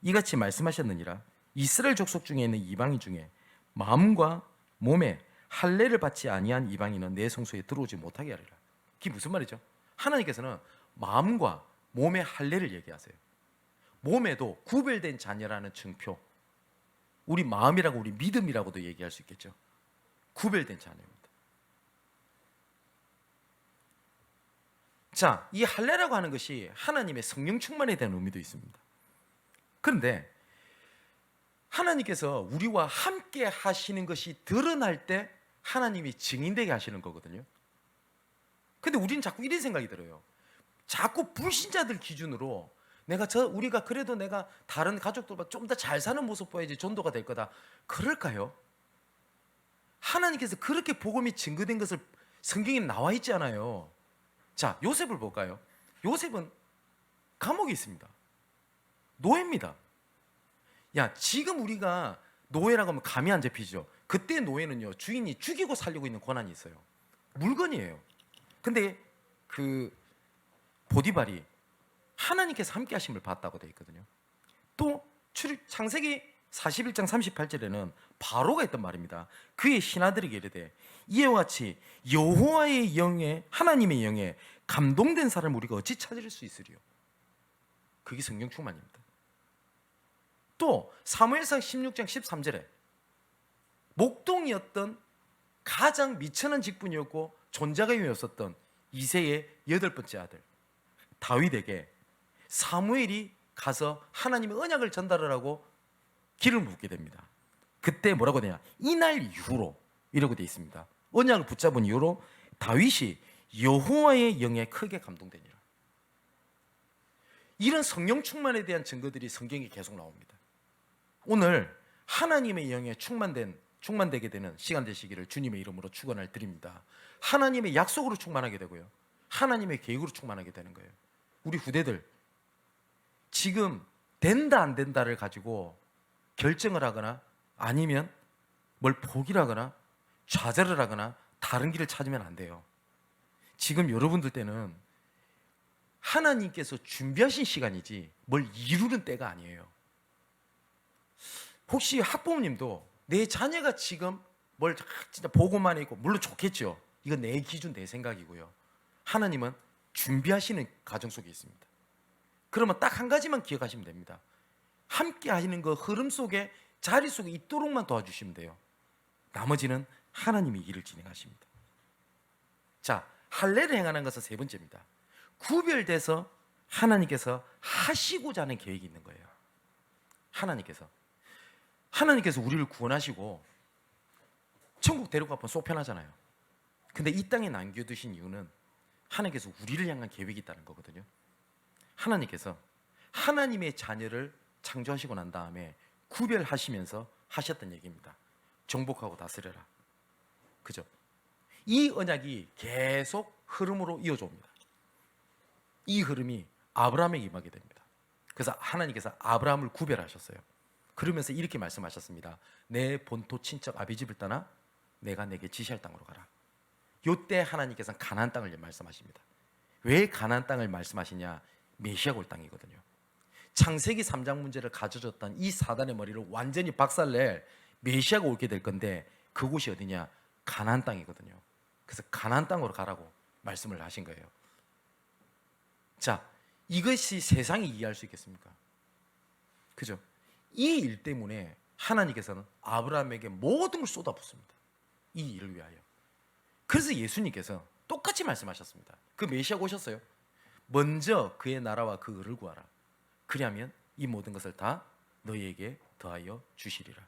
이같이 말씀하셨느니라. 이스라엘 족속 중에 있는 이방인 중에 마음과 몸에 할례를 받지 아니한 이방인은 내 성소에 들어오지 못하게 하리라. 그게 무슨 말이죠? 하나님께서는 마음과 몸의 할례를 얘기하세요. 몸에도 구별된 자녀라는 증표, 우리 마음이라고 우리 믿음이라고도 얘기할 수 있겠죠. 구별된 자녀입니다. 자, 이 할례라고 하는 것이 하나님의 성령 충만에 대한 의미도 있습니다. 그런데 하나님께서 우리와 함께 하시는 것이 드러날 때 하나님이 증인되게 하시는 거거든요. 근데 우리는 자꾸 이런 생각이 들어요. 자꾸 불신자들 기준으로 우리가 그래도 내가 다른 가족들보다 좀 더 잘 사는 모습 보여야지 전도가 될 거다. 그럴까요? 하나님께서 그렇게 복음이 증거된 것을 성경에 나와 있지 않아요. 자, 요셉을 볼까요? 요셉은 감옥에 있습니다. 노예입니다. 야, 지금 우리가 노예라고 하면 감이 안 잡히죠. 그때 노예는요, 주인이 죽이고 살려고 있는 권한이 있어요. 물건이에요. 근데 그 보디발이 하나님께서 함께 하심을 봤다고 되어 있거든요. 또 창세기 41장 38절에는 바로가 했던 말입니다. 그의 신하들에게 이르되 이와 같이 여호와의 영에, 하나님의 영에 감동된 사람을 우리가 어찌 찾을 수 있으리요? 그게 성령 충만입니다. 또 사무엘상 16장 13절에 목동이었던 가장 미천한 직분이었고 존재감이었었던 이새의 8번째 아들 다윗에게 사무엘이 가서 하나님의 언약을 전달하라고 기름을 붓게 됩니다. 그때 뭐라고 되냐? 이날 이후로 이라고 되어 있습니다. 언약을 붙잡은 이후로 다윗이 여호와의 영에 크게 감동되니라. 이런 성령 충만에 대한 증거들이 성경에 계속 나옵니다. 오늘 하나님의 영에 충만되게 되는 시간 되시기를 주님의 이름으로 축원을 드립니다. 하나님의 약속으로 충만하게 되고요, 하나님의 계획으로 충만하게 되는 거예요. 우리 후대들 지금 된다 안 된다를 가지고 결정을 하거나 아니면 뭘 포기를 하거나 좌절을 하거나 다른 길을 찾으면 안 돼요. 지금 여러분들 때는 하나님께서 준비하신 시간이지 뭘 이루는 때가 아니에요. 혹시 학부모님도 내 자녀가 지금 뭘 진짜 보고만 있고, 물론 좋겠죠. 이건 내 기준, 내 생각이고요. 하나님은 준비하시는 과정 속에 있습니다. 그러면 딱 한 가지만 기억하시면 됩니다. 함께 하시는 그 흐름 속에, 자리 속에 있도록만 도와주시면 돼요. 나머지는 하나님이 일을 진행하십니다. 자, 할례를 행하는 것은 세 번째입니다. 구별돼서 하나님께서 하시고자 하는 계획이 있는 거예요. 하나님께서 우리를 구원하시고 천국 데려가면 속 편하잖아요. 근데 이 땅에 남겨두신 이유는 하나님께서 우리를 향한 계획이 있다는 거거든요. 하나님께서 하나님의 자녀를 창조하시고 난 다음에 구별하시면서 하셨던 얘기입니다. 정복하고 다스려라. 그죠? 이 언약이 계속 흐름으로 이어져 옵니다. 이 흐름이 아브라함에게 임하게 됩니다. 그래서 하나님께서 아브라함을 구별하셨어요. 그러면서 이렇게 말씀하셨습니다. 내 본토 친척 아비 집을 떠나 내가 내게 지시할 땅으로 가라. 이때 하나님께서는 가나안 땅을 말씀하십니다. 왜 가나안 땅을 말씀하시냐? 메시아가 올 땅이거든요. 창세기 3장 문제를 가져줬던 이 사단의 머리를 완전히 박살낼 메시아가 오게 될 건데, 그곳이 어디냐? 가나안 땅이거든요. 그래서 가나안 땅으로 가라고 말씀을 하신 거예요. 자, 이것이 세상이 이해할 수 있겠습니까? 그죠? 이 일 때문에 하나님께서는 아브라함에게 모든 걸 쏟아붓습니다. 이 일을 위하여. 그래서 예수님께서 똑같이 말씀하셨습니다. 그 메시아가 오셨어요. 먼저 그의 나라와 그 의를 구하라. 그리하면 이 모든 것을 다 너희에게 더하여 주시리라.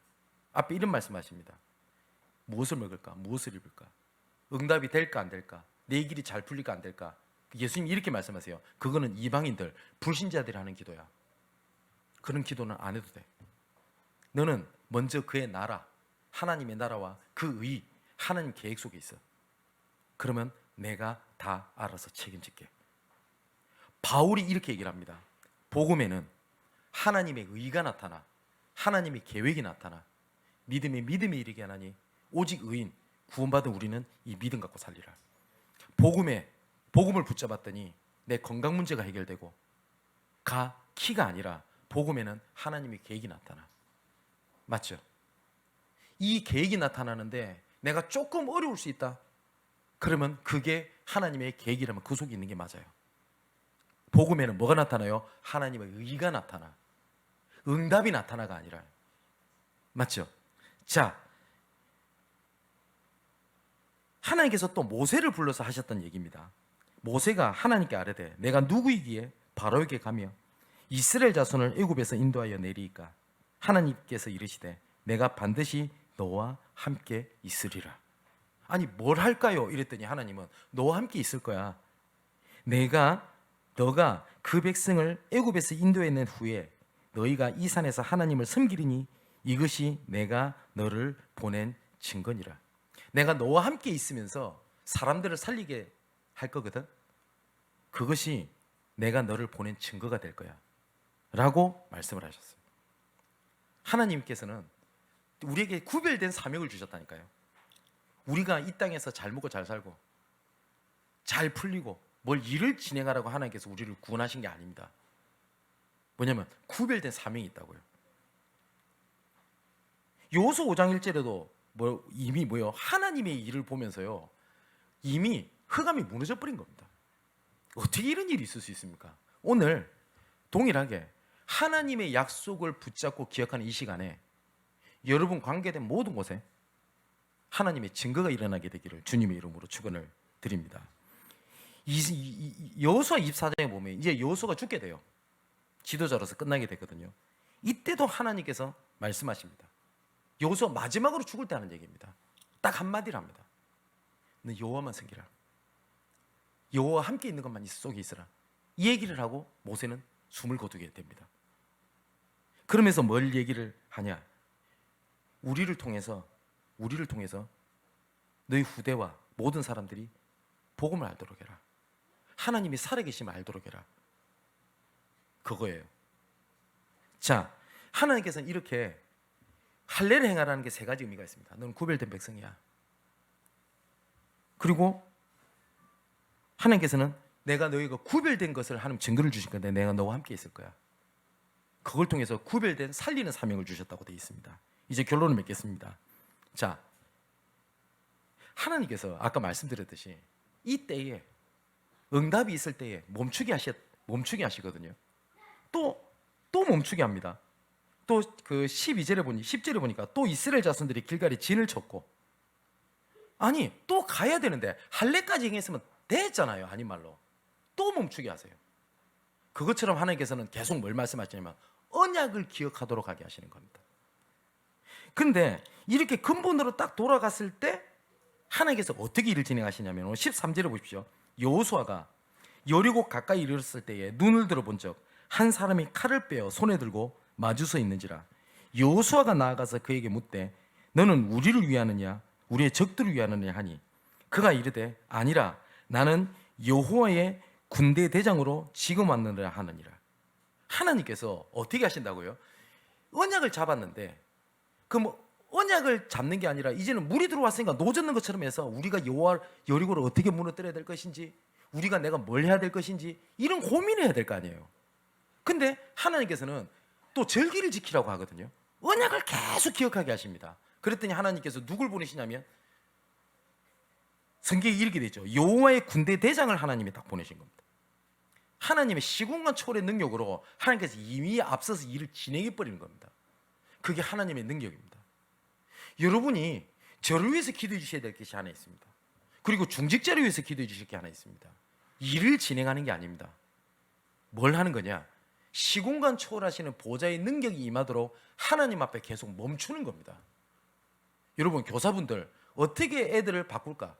앞에 이런 말씀하십니다. 무엇을 먹을까? 무엇을 입을까? 응답이 될까 안 될까? 내 길이 잘 풀릴까 안 될까? 예수님이 이렇게 말씀하세요. 그거는 이방인들, 불신자들이 하는 기도야. 그런 기도는 안 해도 돼. 너는 먼저 그의 나라, 하나님의 나라와 그 의, 하나님 계획 속에 있어. 그러면 내가 다 알아서 책임질게. 바울이 이렇게 얘기를 합니다. 복음에는 하나님의 의가 나타나, 하나님의 계획이 나타나, 믿음에 이르게 하나니 오직 의인, 구원받은 우리는 이 믿음 갖고 살리라. 복음을 붙잡았더니 내 건강 문제가 해결되고, 키가 아니라 복음에는 하나님의 계획이 나타나. 맞죠? 이 계획이 나타나는데 내가 조금 어려울 수 있다. 그러면 그게 하나님의 계획이라면 그 속에 있는 게 맞아요. 복음에는 뭐가 나타나요? 하나님의 의가 나타나. 응답이 나타나가 아니라. 맞죠? 자, 하나님께서 또 모세를 불러서 하셨던 얘기입니다. 모세가 하나님께 아뢰되 내가 누구이기에 바로에게 가며 이스라엘 자손을 애굽에서 인도하여 내리이까? 하나님께서 이르시되 내가 반드시 너와 함께 있으리라. 아니 뭘 할까요? 이랬더니 하나님은 너와 함께 있을 거야. 너가 그 백성을 애굽에서 인도해낸 후에 너희가 이 산에서 하나님을 섬기리니 이것이 내가 너를 보낸 증거니라. 내가 너와 함께 있으면서 사람들을 살리게 할 거거든. 그것이 내가 너를 보낸 증거가 될 거야 라고 말씀을 하셨어요. 하나님께서는 우리에게 구별된 사명을 주셨다니까요. 우리가 이 땅에서 잘 먹고 잘 살고 잘 풀리고 뭘 일을 진행하라고 하나님께서 우리를 구원하신 게 아닙니다. 뭐냐면 구별된 사명이 있다고요. 요소 5장 1절에도 이미 하나님의 일을 보면서요, 이미 흑암이 무너져 버린 겁니다. 어떻게 이런 일이 있을 수 있습니까? 오늘 동일하게 하나님의 약속을 붙잡고 기억하는 이 시간에 여러분 관계된 모든 곳에 하나님의 증거가 일어나게 되기를 주님의 이름으로 축원을 드립니다. 여호수아 24장에 보면 이제 여호수아가 죽게 돼요. 지도자로서 끝나게 되거든요. 이때도 하나님께서 말씀하십니다. 여호수아 마지막으로 죽을 때 하는 얘기입니다. 딱 한마디를 합니다. 너 여호와만 섬기라. 여호와 함께 있는 것만 속에 있으라. 이 얘기를 하고 모세는 숨을 거두게 됩니다. 그러면서 뭘 얘기를 하냐? 우리를 통해서 너희 후대와 모든 사람들이 복음을 알도록 해라. 하나님이 살아계심을 알도록 해라. 그거예요. 자, 하나님께서는 이렇게 할례를 행하라는 게 세 가지 의미가 있습니다. 너는 구별된 백성이야. 그리고 하나님께서는 내가 너희가 구별된 것을 하나님 증거를 주실 건데 내가 너와 함께 있을 거야. 그걸 통해서 구별된 살리는 사명을 주셨다고 되어 있습니다. 이제 결론을 맺겠습니다. 자, 하나님께서 아까 말씀드렸듯이 이 때에 응답이 있을 때에 멈추게 하시거든요. 또 멈추게 합니다. 또 그 10절에 보니까 또 이스라엘 자손들이 길갈에 진을 쳤고, 아니 또 가야 되는데 할례까지 행했으면 됐잖아요. 아닌 말로 또 멈추게 하세요. 그것처럼 하나님께서는 계속 뭘 말씀하시냐면 언약을 기억하도록 하게 하시는 겁니다. 근데 이렇게 근본으로 딱 돌아갔을 때 하나님께서 어떻게 일을 진행하시냐면 13절에 보십시오. 여호수아가 여리고 가까이 이르렀을 때에 눈을 들어본 적 한 사람이 칼을 빼어 손에 들고 마주서 있는지라. 여호수아가 나아가서 그에게 묻되 너는 우리를 위하느냐 우리의 적들을 위하느냐 하니 그가 이르되 아니라 나는 여호와의 군대 대장으로 지금 왔느니라 하느니라. 하나님께서 어떻게 하신다고요? 언약을 잡았는데 언약을 잡는 게 아니라 이제는 물이 들어왔으니까 노젓는 것처럼 해서 우리가 여리고를 어떻게 무너뜨려야 될 것인지, 우리가 내가 뭘 해야 될 것인지 이런 고민을 해야 될 거 아니에요. 근데 하나님께서는 또 절기를 지키라고 하거든요. 언약을 계속 기억하게 하십니다. 그랬더니 하나님께서 누굴 보내시냐면 성경에 이렇게 되죠. 여호와의 군대 대장을 하나님이 딱 보내신 겁니다. 하나님의 시공간 초월의 능력으로 하나님께서 이미 앞서서 일을 진행해 버리는 겁니다. 그게 하나님의 능력입니다. 여러분이 저를 위해서 기도해 주셔야 될 것이 하나 있습니다. 그리고 중직자를 위해서 기도해 주실 게 하나 있습니다. 일을 진행하는 게 아닙니다. 뭘 하는 거냐? 시공간 초월하시는 보좌의 능력이 임하도록 하나님 앞에 계속 멈추는 겁니다. 여러분, 교사분들 어떻게 애들을 바꿀까?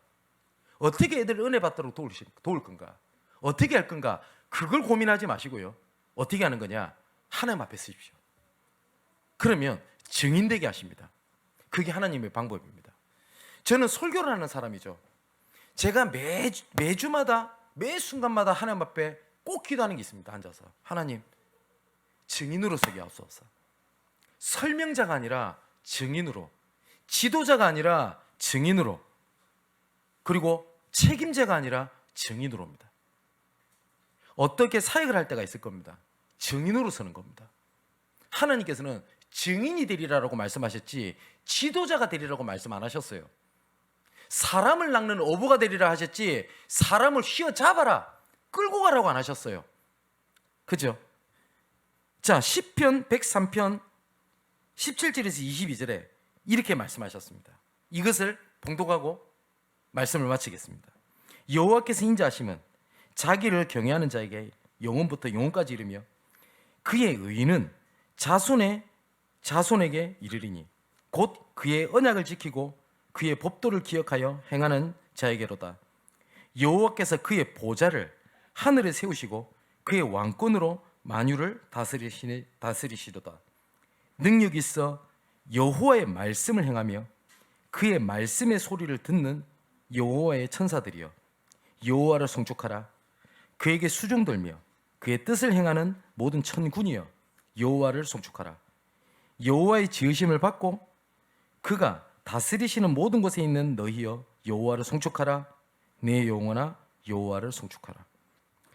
어떻게 애들을 은혜 받도록 도울 건가? 어떻게 할 건가? 그걸 고민하지 마시고요. 어떻게 하는 거냐? 하나님 앞에 쓰십시오. 그러면 증인되게 하십니다. 그게 하나님의 방법입니다. 저는 설교를 하는 사람이죠. 제가 매주마다 매 순간마다 하나님 앞에 꼭 기도하는 게 있습니다. 앉아서 하나님, 증인으로 서게 하옵소서. 설명자가 아니라 증인으로, 지도자가 아니라 증인으로, 그리고 책임자가 아니라 증인으로입니다. 어떻게 사역을 할 때가 있을 겁니다. 증인으로 서는 겁니다. 하나님께서는 증인이 되리라고 말씀하셨지 지도자가 되리라고 말씀 안 하셨어요. 사람을 낚는 어부가 되리라 하셨지 사람을 휘어잡아라, 끌고 가라고 안 하셨어요. 그죠? 자, 시편 103편 17절에서 22절에 이렇게 말씀하셨습니다. 이것을 봉독하고 말씀을 마치겠습니다. 여호와께서 인자하심은 자기를 경외하는 자에게 영원부터 영원까지 이르며 그의 의인은 자손에게 이르리니 곧 그의 언약을 지키고 그의 법도를 기억하여 행하는 자에게로다. 여호와께서 그의 보좌를 하늘에 세우시고 그의 왕권으로 만유를 다스리시도다. 능력 있어 여호와의 말씀을 행하며 그의 말씀의 소리를 듣는 여호와의 천사들이여 여호와를 송축하라. 그에게 수종들며 그의 뜻을 행하는 모든 천군이여 여호와를 송축하라. 여호와의 지으심을 받고 그가 다스리시는 모든 곳에 있는 너희여 여호와를 송축하라. 내 영혼아 여호와를 송축하라.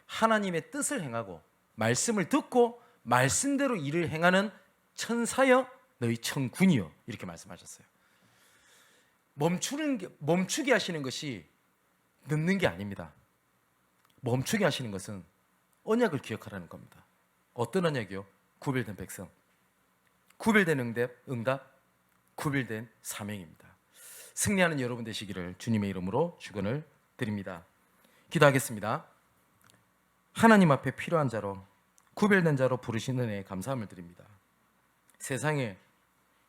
하나님의 뜻을 행하고 말씀을 듣고 말씀대로 일을 행하는 천사여 너희 천군이여, 이렇게 말씀하셨어요. 멈추게 하시는 것이 늦는 게 아닙니다. 멈추게 하시는 것은 언약을 기억하라는 겁니다. 어떤 언약이요? 구별된 백성, 구별된 응답, 구별된 사명입니다. 승리하는 여러분 되시기를 주님의 이름으로 축원을 드립니다. 기도하겠습니다. 하나님 앞에 필요한 자로, 구별된 자로 부르신 은혜에 감사함을 드립니다. 세상에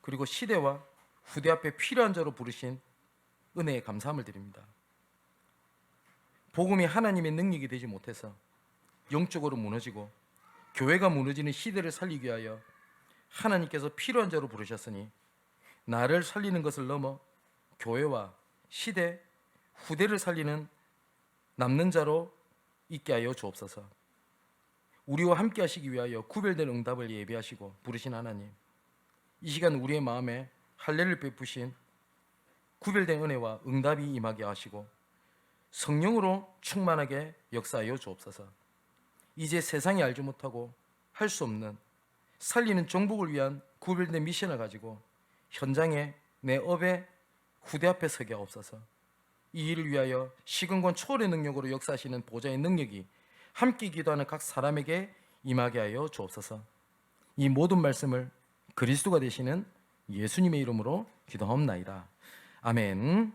그리고 시대와 후대 앞에 필요한 자로 부르신 은혜에 감사함을 드립니다. 복음이 하나님의 능력이 되지 못해서 영적으로 무너지고 교회가 무너지는 시대를 살리기 위하여 하나님께서 필요한 자로 부르셨으니 나를 살리는 것을 넘어 교회와 시대, 후대를 살리는 남는 자로 있게 하여 주옵소서. 우리와 함께 하시기 위하여 구별된 응답을 예비하시고 부르신 하나님, 이 시간 우리의 마음에 할례를 베푸신 구별된 은혜와 응답이 임하게 하시고 성령으로 충만하게 역사하여 주옵소서. 이제 세상이 알지 못하고 할 수 없는 살리는 종복을 위한 구별된 미션을 가지고 현장에 내 업의 후대 앞에 서게 하옵소서. 이 일을 위하여 시공간 초월의 능력으로 역사하시는 보좌의 능력이 함께 기도하는 각 사람에게 임하게 하여 주옵소서. 이 모든 말씀을 그리스도가 되시는 예수님의 이름으로 기도하옵나이다. 아멘.